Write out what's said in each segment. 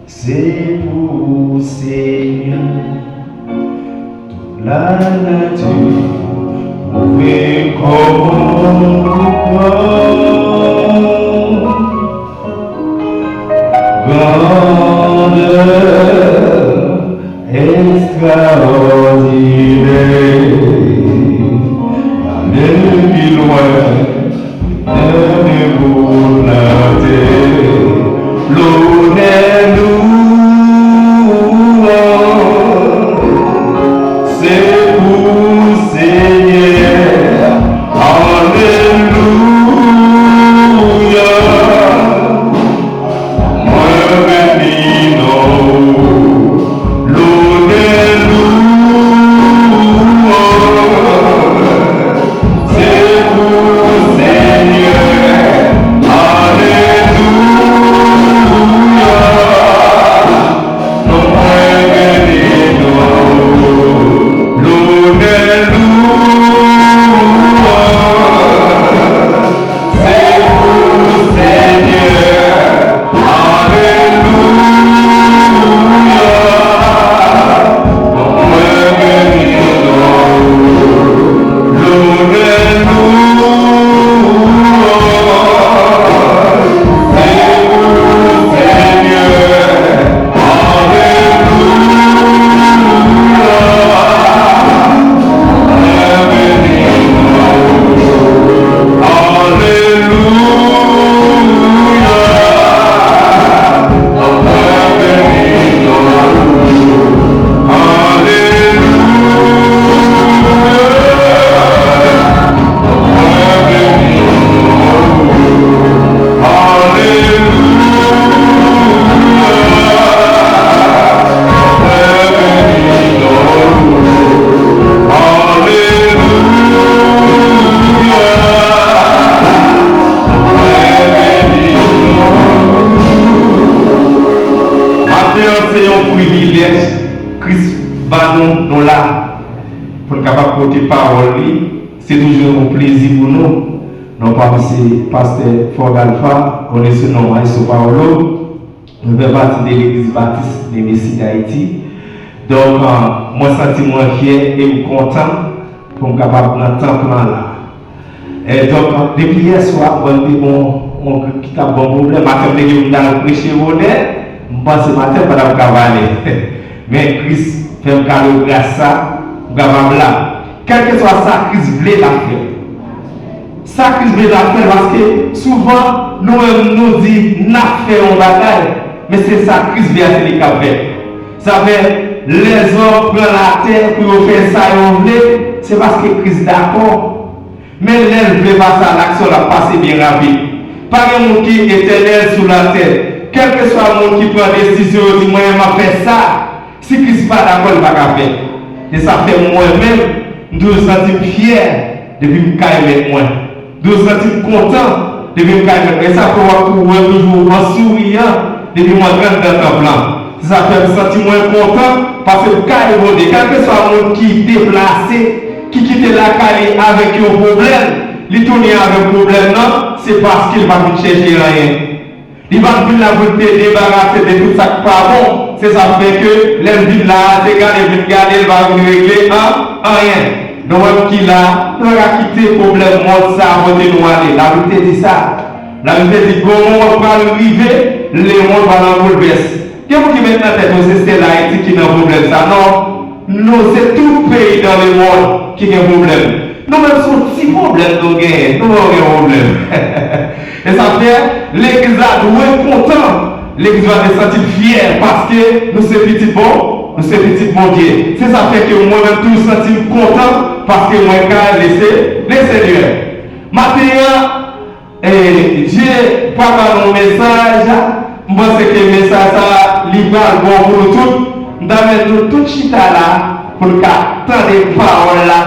c'est pour Seigneur. Toute la nature pouvait comprendre. Grandeur extraordinaire, depuis loin, de pour la terre, l'honneur louange, c'est pour Seigneur, alléluia. C'est toujours un plaisir pour nous. Nous parmi c'est pasteur Ford Alpha, on est sur nom Maïso Paolo. Nous faisons partie de l'église baptiste de Messie d'Haïti. Donc, moi, je suis fier et content pour me capable dans le temps là. Et donc, depuis hier soir, on qui a bon problème, matin, on a prêché au nez, je pense que matin, on va cavaler. Mais Christ fait un cadeau grâce à ça, on va là. Quelle que soit sa crise blé la faire. Sa crise blé la faire parce que souvent nous nous disons n'a fait un bagaille, mais c'est sa crise blé qui a fait. Ça fait les hommes prennent la terre pour faire ça et on veut, c'est parce que Christ d'accord. Mais l'aile ne veut pas ça, l'action la passe bien rapide. Pas un monde qui est éternel sur la terre. Quel que soit le monde qui prend des décisions, dit moi je vais faire ça. Si Christ n'est pas d'accord, il ne va pas faire. Et ça fait moi-même. Nous nous sentons fiers de vivre avec moi. Nous nous sentons contents de vivre avec moi. Et ça peut voir toujours en souriant de vivre dans le plan. Ça fait me sentir moins content parce que quel que soit le monde qui est déplacé, qui quitte la caille avec un problème, il tourne avec un problème, non, c'est parce qu'il va nous chercher rien. Il va venir la vous débarrasser de tout ça qui n'est pas bon. C'est ça fait que les villes là, c'est garder, il va vous régler rien. Donc, qui là, nous avons quitté le problème, ça a voté noir. La vérité dit ça. La vérité dit comment on va arriver, les mondes vont dans le bouleverse. Qu'est-ce qui met dans la tête, c'est l'Haïti qui a un problème? Ça, non. Nous, c'est tout le pays dans le monde qui a un problème. Nous-mêmes, sommes si problème, nous avons un problème. Et ça fait, l'église a doué content. L'église va se sentir fière parce que nous sommes petits bons, nous sommes petits bons Dieu. C'est ça fait que moi-même, tout sentir content parce que moi, je laisser Dieu. Maintenant, j'ai pas mal mon message. Moi, c'est que le message, ça, libre, bon pour nous tous. Nous avons tout chita là pour qu'attendre des paroles là.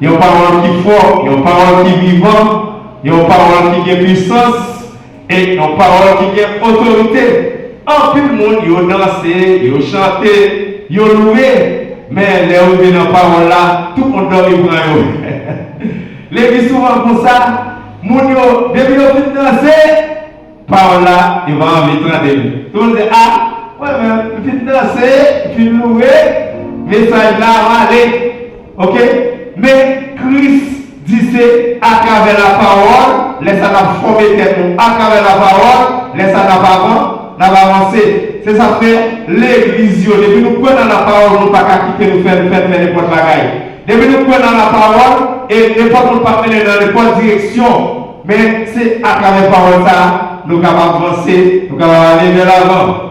Il y a une parole qui est forte, il y a une parole qui est vivante, il y a une parole qui a puissance et une parole qui a autorité. En plus, le monde, il a dansé, il a chanté, il a loué. Mais les gens qui ont parole là, tout le monde doit vivre. L'église souvent comme ça, mon yo, depuis qu'ils ont danser, parole là, il va en mettre en début. Tout le monde dit, ah, Ouais, mais il danser, il louer, message là, aller. Ok? Mais Christ disait à travers la parole, laisse ça la former tête à travers la parole, laisse ça n'a pas avancé. C'est ça fait l'église. Depuis nous prenons la parole, nous ne pas quitter nous faire n'importe quoi. Depuis nous prenons la parole, et n'importe nous pas mener dans n'importe direction. Mais c'est à travers la parole ça, nous sommes avancer, nous sommes aller vers l'avant.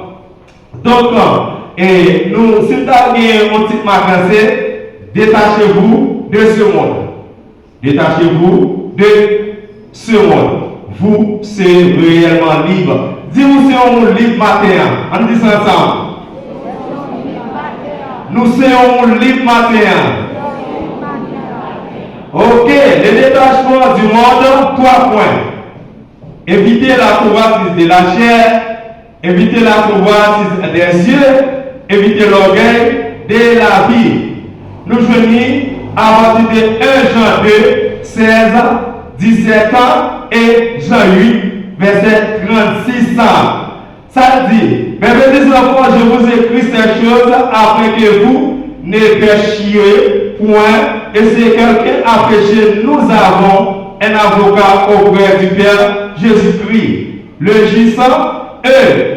Donc, et nous, si vous avez un petit magasin, détachez-vous de ce monde. Détachez-vous de ce monde. Vous, c'est réellement libre. Dis-vous, c'est un monde libre matin. On dit ça ensemble. Nous sommes libre matin. Ok, le détachement du monde, 3 points. Éviter la convoitise de la chair, éviter la convoitise des yeux, éviter l'orgueil de la vie. Nous joignons à partir de 1 Jean 2, 16, 17 ans et Jean 8, verset 36 ans. Ça dit, mes petits enfants, je vous écris ces choses afin que vous ne péchiez point. Et si quelqu'un a péché, nous avons un avocat auprès du Père, Jésus-Christ. Le J100,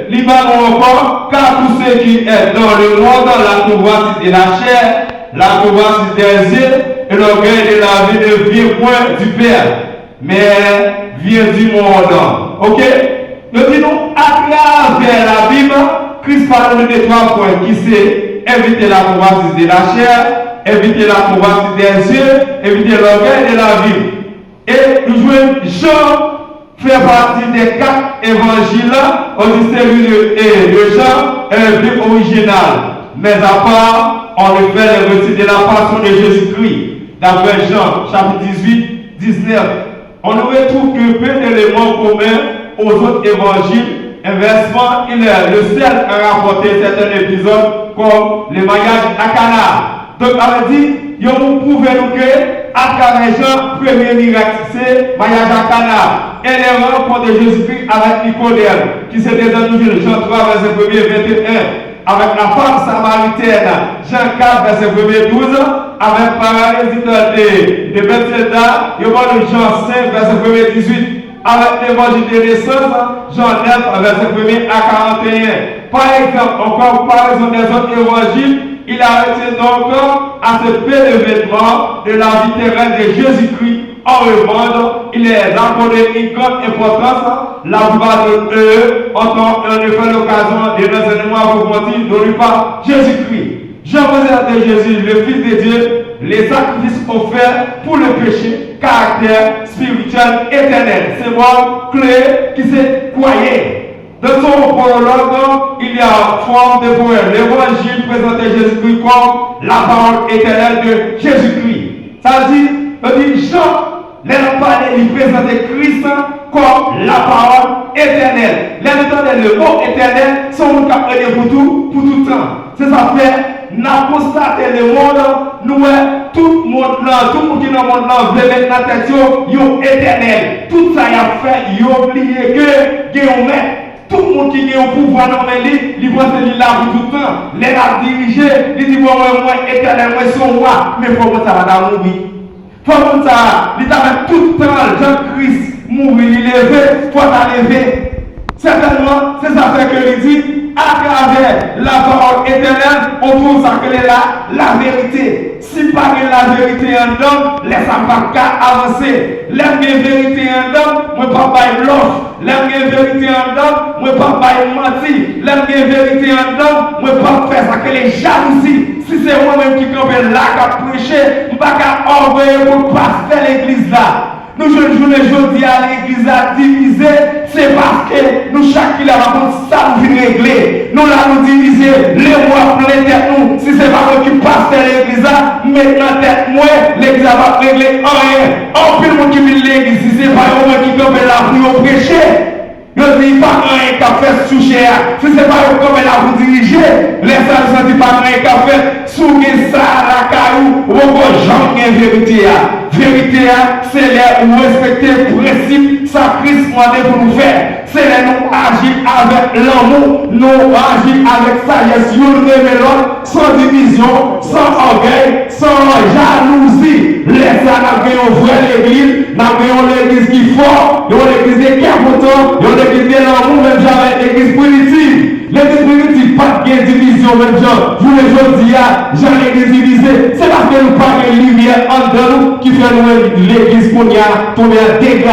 l'Iman encore, car tout ce qui est dans le monde, la convoitise de la chair, la convoitise des yeux et l'orgueil de la vie ne vient point du Père, mais vient du monde. Ok? Nous disons, à travers la Bible, Christ parle de 3 points qui c'est éviter la convoitise de la chair, éviter la convoitise des yeux, éviter l'orgueil de la vie. Et nous jouons Jean fait partie des 4 évangiles au celui de Jean est le plus original. Mais à part, on le fait le récit de la passion de Jésus-Christ. D'après Jean, chapitre 18, 19. On ne retrouve que peu d'éléments communs aux autres évangiles. Inversement, il est le seul à rapporter certains épisodes comme le mariage à Cana. Donc, on a dit, vous pouvez nous que à travers Jean, premier miracle, c'est mariage à Cana. Et les rencontres de Jésus-Christ avec Nicodème, qui s'est désigné Jean 3, verset 1er, 21, avec la femme samaritaine, Jean 4, verset 1er, 12, avec paralysite de Bethsaida, Jean 5, verset 1er, 18, avec l'évangile de naissance, Jean 9, verset 1er à 41. Par exemple, en comparaison des autres évangiles, il a arrêté donc à ce peu d'événements de la vie terrestre de Jésus-Christ. En revanche, il est accordé une grande importance. La plupart d'eux ont en effet l'occasion de l'enseignement approfondi donné par Jésus-Christ. Je vous ai de Jésus, le Fils de Dieu, les sacrifices offerts pour le péché, caractère spirituel éternel. C'est moi, clé qui s'est croyé. Dans son prologue, il y a forme de poème. L'évangile présentait Jésus-Christ comme la parole éternelle de Jésus-Christ. Ça dit Jean, il présentait Christ comme la parole éternelle. Le mot éternel, sont capables pour tout temps. C'est ça fait, n'a constaté le monde, nous, tout le monde qui est dans le monde là, veut mettre la tête, yo éternel. Tout ça, il a fait, il a oublié que, tout le monde qui est au pouvoir dans les livres, il pense qu'il est là pour tout le temps. Les a dirigé, il dit, moi, éternel, moi, son roi, mais il faut que ça va dans mourir. Il faut que ça, il t'a tout le temps, Jean-Christ, mourir, il est levé, il faut t'enlever. Certainement, c'est ça que il dit, à travers la parole éternelle, on trouve ça que est là, la vérité. Si pas que la vérité en homme, laisse pas avancer. La vérité en homme, moi pas bailler l'offre. La vérité en homme, moi pas bailler mentir. La vérité en homme, moi pas faire ça que les jalousies. Si c'est moi-même qui campe là, qui prêcher, je ne vais pas envoyer pour passer l'église là. Nous les jeudi à l'église à diviser, c'est parce que nous chaque qui la raconte ça nous vient régler. Nous là nous diviser, les mois plein tête nous. Si c'est pas moi qui passe à l'église, maintenant tête moi, l'église va régler rien. En plus monde qui vient l'église, si c'est pas moi qui tombe là pour prêcher. Je dis pas rien qu'à faire sous cher. Si c'est pas comme là vous diriger, les gens ne disent pas rien qu'à faire sous ça, la caillou, ou encore jamais vérité. Vérité, c'est là où respecter le principe, ça Christ demandé pour nous faire. c'est là nous agir avec l'amour, nous agir avec sagesse, nous révélons sans division, sans orgueil, sans jalousie. Laissez nous vrai l'église, nous avons l'église qui est forte, nous avons l'église qui est important, nous avons l'église qui est l'amour, même j'avais l'église primitive. L'église primitive, pas de division, même gens. Vous les gens disent, j'ai l'église divisée. C'est parce que nous pas de lumière entre nous qui fait nous l'église qu'on y a tombé à dégâts.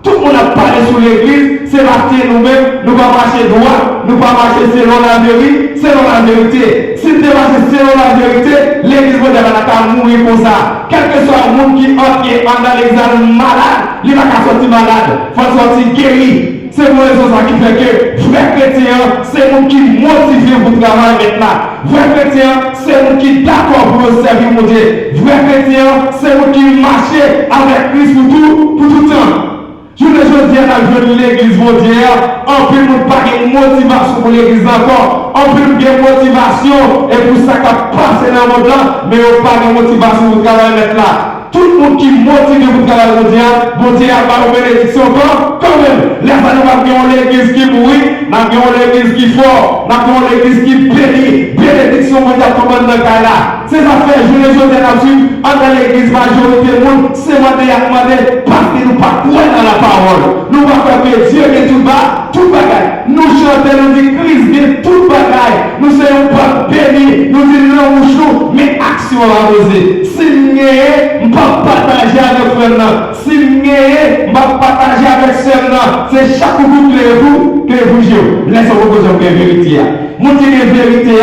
Tout le monde a parlé sur l'église, c'est parce que nous-mêmes, nous ne pas marcher droit, nous ne pas marcher selon la vérité, selon la vérité. Si tu marches selon la vérité, l'église va mourir comme ça. Quel que soit le monde qui entre dans l'examen malade, il va pas sortir malade, il faut sortir guéri. C'est pour ça qui fait que vrai chrétien, c'est nous qui motive pour travailler maintenant. Vrai chrétien, c'est nous qui d'accord pour servir mon Dieu. Vrai chrétien, c'est nous qui marche avec Christ pour tout temps. Je ne veux dire dans l'église mondiale, on peut nous pas de motivation pour l'église encore, on peut de motivation et pour ça qu'on passe dans le monde là, mais on pas de motivation pour travailler là. Tout le monde qui motive pour travailler mondial, bon Dieu a pas une bénédiction encore, quand même. Les années nous avons l'église qui mourit, nous avons l'église qui fort, nous avons l'église qui bénit, bénédiction mondiale comme dans le cas là. Ces affaires, je les ai là-dessus, dans l'église majorité du monde, c'est moi qui ai demandé, parce que nous ne pas croire dans la parole. Nous ne pas faire que Dieu est tout bas, tout bagaille. Nous chantons, nous disons Christ est tout bagaille. Nous sommes pas bénis, nous disons non, nous mais action à poser. Si nous ne pas partager avec frère, si nous ne pas partager avec sœur, c'est chaque coup que vous jouez. Laissez-vous poser une vérité. Mon Dieu, la vérité,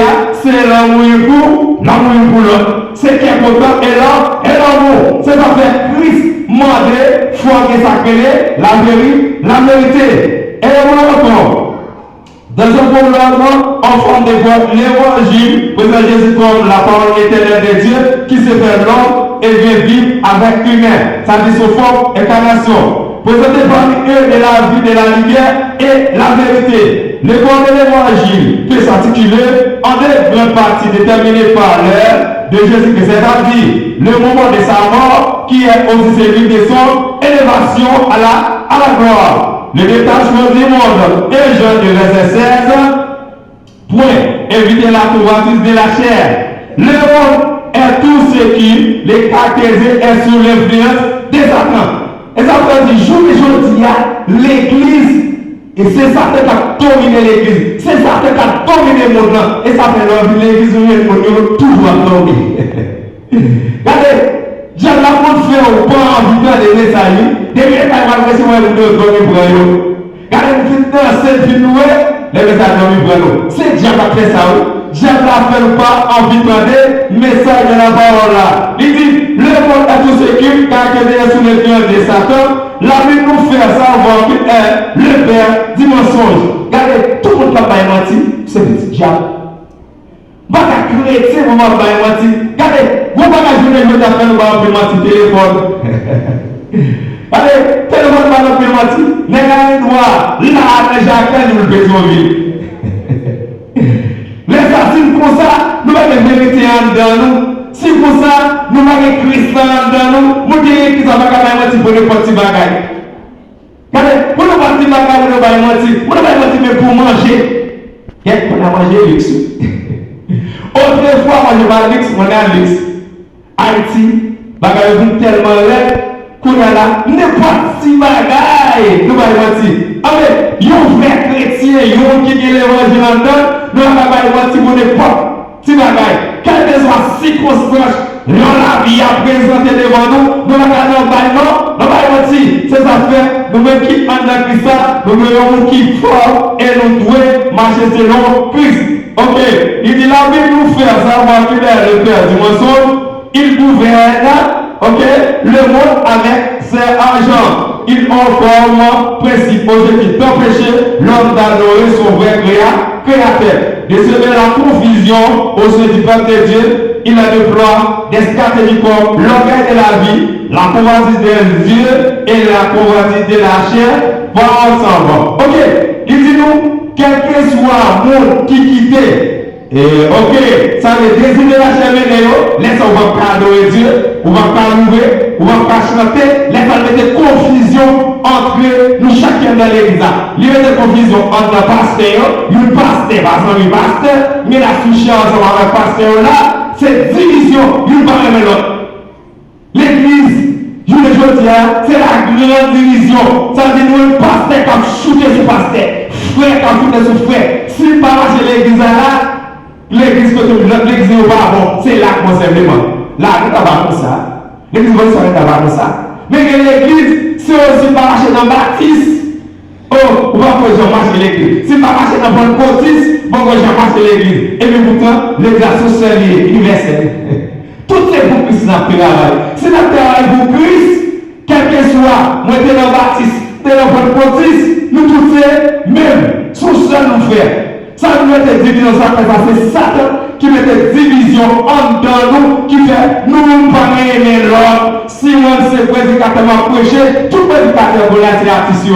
c'est l'amour pour l'autre. C'est qui est important, et l'amour. C'est pas faire Christ. Demander, foi qui s'appelle la vérité. Et encore, dans un problème, en forme de l'évangile, présent Jésus comme la parole éternelle de Dieu, qui se fait l'homme et vient vivre avec humain. Ça dit sous forme incarnation. Présenté parmi eux de la vie, de la lumière et la vérité. Le corps de l'évangile peut s'articuler en deux grandes parties déterminées par l'heure de Jésus-Christ, c'est-à-dire le moment de sa mort qui est aussi celui de son élévation à la gloire. Le détachement du monde et Jean de verset 16, point, éviter la convoitise de la chair. Le monde est tout ce qui les caractérise est sous l'influence des Satan. Et ça veut dire, jour et jour, il y a l'église. Et c'est ça qui a dominé l'église. C'est ça qui a dominé le monde. Et ça fait l'église où le monde toujours dormi. Regardez, j'ai la monde fait au bon en vivant des messages. Des messages qui vont recevoir le dormi pour eux. Regardez, vous faites un seul film, les messages dormi pour eux. C'est Dieu qui a fait ça. Dieu n'a fait pas en vivant des messages de la parole là. Il dit, le monde est tout ce qui caractérise sous l'influence de Satan. La Bible nous fait savoir que le père du mensonge. Regardez, tout le monde n'a pas menti, c'est le petit diable. Pas qu'à chrétien, on va pas menti. Regardez, vous ne pouvez pas jouer le faire nous va mentir téléphone. Regardez, téléphone va nous mentir. Mais regardez, là, Jacques, nous le faisons vivre. Les assassins comme ça, nous avons des vérités en nous. Si pour ça, nous avons Christ dans nous, nous disons que ça va mentir pour les petits bagages. Regardez, pour nous petits bagages, nous allons mentir. Nous allons mentir pour manger. On a mangé luxe. Autrefois, moi je vais luxe, on a luxe. Haïti, bagages sont tellement laids qu'on a là, n'importe si bagages, nous allons mentir. Mais, il y a un vrai chrétien, il y a un qui est l'évangile en dedans, nous allons mentir pour n'importe si bagages. Quelle que soit circonstance, la vie a présenté devant nous, nous allons mentir. C'est ça fait, nous-mêmes qui en dans Christ, nous-mêmes qui fort et nous devons marcher selon Christ. Ok, il dit la Bible nous fait savoir qu'il est le père du mensonge, il gouverne, ok, le monde avec ses argents. Il a comme principe objectif d'empêcher l'homme d'adorer son vrai créateur. De semer la confusion au sein du peuple de Dieu, il a déployé des stratégies comme l'orgueil de la vie, la convoitise des yeux et la convoitise de la chair vont ensemble. Ok, il dit nous, quel que soit le monde qui quitte Et ok, ça veut désir de la chair mené, laisse on va pas adorer Dieu, on va pas louer, on va pas chanter, laisse on mettre confusion entre nous chacun dans l'église. Il y a des confusions entre le pasteur, le pasteur, parce que le pasteur, mais la souche ensemble avec le pasteur là, c'est division, il pas même l'autre. L'église, je le dis, c'est la grande division. Ça veut dire que le pasteur qui a shooté sur pasteur, frère qui a shooté sur frère. S'il pas marcher l'église là, l'église n'est pas bon, c'est là qu'on simplement. Là, nous n'avons pas ça. L'église va s'arrêter avant ça. Mais l'église, c'est aussi pas marcher dans le baptiste. Oh, on va faire marcher l'église. Si pas marcher dans le baptiste, on va marcher l'église. Et puis pourtant, l'église sociale est universelle. Tout c'est pour Christ dans le travail. Si dans le travail pour Christ, quel que soit, moi je suis dans le baptiste, je suis dans le baptiste, nous tous c'est même, sous seul nous faire. Ça nous met des divisions, c'est Satan qui met des divisions entre nous, qui fait nous ne pas aimer l'autre. Si on se prédicateur m'a prêché, tout prédicateur pour la artiste.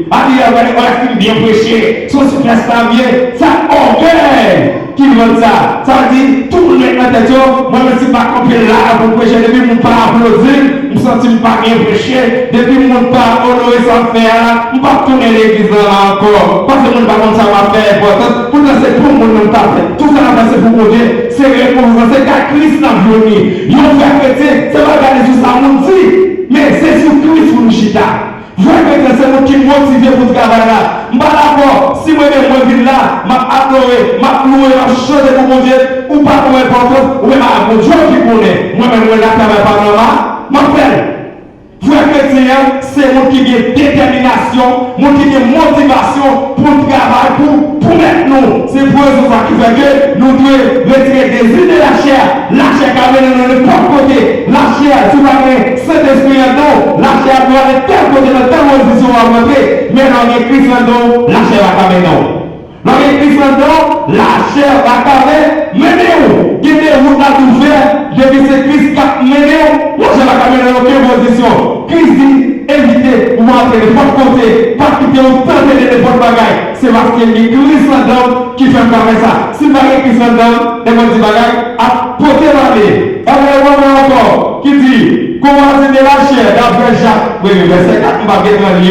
A dit, on a bien prêché, son superstar bien, ça orgueil qui veut ça. Ça veut dire, tout le monde dans tête, moi je ne suis pas compris là pour prêcher, depuis mon pas applaudir, je ne sens pas bien prêcher, depuis mon pas honorer sans faire, je ne vais pas tourner l'église là encore, parce que je ne sais pas comme ça va faire important. Pourtant c'est pour mon nom fait. Tout ça va passer pour mon Dieu, c'est récompensé, c'est qu'à Christ dans le journée. Ils ont fait chrétien, c'est pas regarder sur ça, on dit, mais c'est sur Christ pour nous chita. Je vois que c'est moi qui motive pour ce travail là. Je ne suis pas d'accord. Si moi je viens là, je adore, je loue, je chante pour mon Dieu, ou pas pour important, ou même à mon Dieu qui connaît. Moi-même, je travaille pas normal, je m'appelle. Frère chrétien, c'est moi qui ai détermination, moi qui ai motivation pour le travail, pour mettre nous. C'est pour ça qui fait que nous devons retirer des idées de la chair. La chair qui amène nous de côté. La chair, tu vas mettre Saint-Esprit en nous. La chair doit aller tel côté, dans telle position à rentrer. Mais dans les Christ en nous, la chair va amener nous. Dans les Christ en nous, la chair va amener nous. Qui est route à tout faire, depuis ce Christ qui a mené nous, la chair va amener dans quelle position. Christ dit, évitez, ou entrer de votre côté, pas quitter ou tenter de votre bagaille. C'est parce qu'il y a Christ là-dedans qui fait comme ça. Si vous avez Christ là-dedans, et votre bagaille, à porter la vie. Et on encore, qui dit, comment c'est de la chair, d'après Jacques, oui, verset 4, on va bien dans le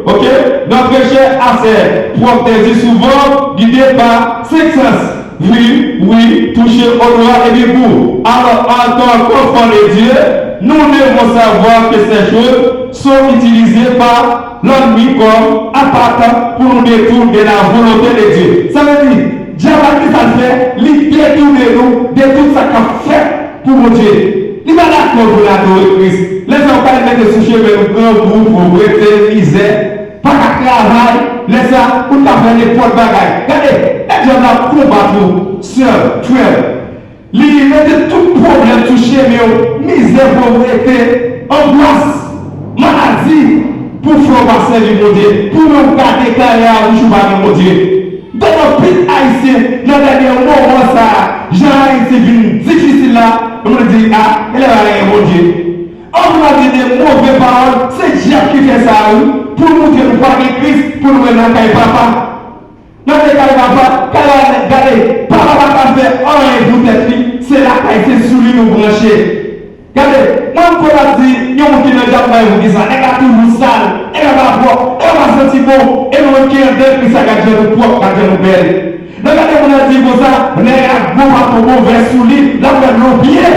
ok? Notre chair a ses protégés souvent, guidés par 5 sens. Oui, toucher au droit et du goût. Alors, en tant qu'enfant de Dieu, nous devons savoir que ces choses sont utilisées par l'ennemi comme appât pour nous détourner de la volonté de Dieu. Ça veut dire, Dieu va qui ça fait, il détourne nous de tout ça qu'il a fait pour mon Dieu. Il va d'accord pour l'adorer Christ. Les gens pas mettre sous chemin un grand groupe, pauvreté, misère, pas de travail, les gens pour faire n'importe bagaille. Regardez, les gens là combattent, sœurs, frères. Il mettait tout problème touché, mais misère, pauvreté, angoisse, maladie, pour faire passer du monde, pour nous garder carrière, pour jouer mon Dieu. Dans nos pays haïtiens, dans les derniers moments, ça, Jean-Haïti venu difficile là, on me dit, ah, il est rien, mon Dieu. On nous a dit des mauvaises paroles, c'est Dieu qui fait ça, pour nous dire, nous parler Christ, pour nous mettre dans le papa. Dans le cas de papa, quand on a regardé, papa va faire un et vous tête, c'est là qu'il s'est soulevé nous brancher. Regardez, moi je peux dire, il y a un qui ne dit pas, vous dites ça, il y a toujours sale, il y a la voix, il y a la sentir bon, et nous qui est deux, puis ça garde nous propre, garde nous belle. Regardez, on a dit comme ça, on est à bon à ton mauvais soulier, là on a nos pieds.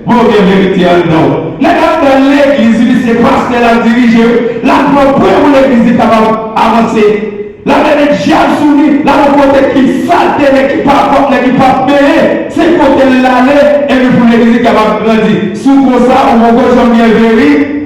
Bon, bien vérité, non. Regardez dans l'église, c'est pasteur la diriger, la propre pour l'église est capable d'avancer. La même diable soumis, la côté qui salte, qui pas porte, qui pas payé, c'est côté l'aller, et puis pour l'église capable de grandir. Sous comme ça, on va bien vérifier,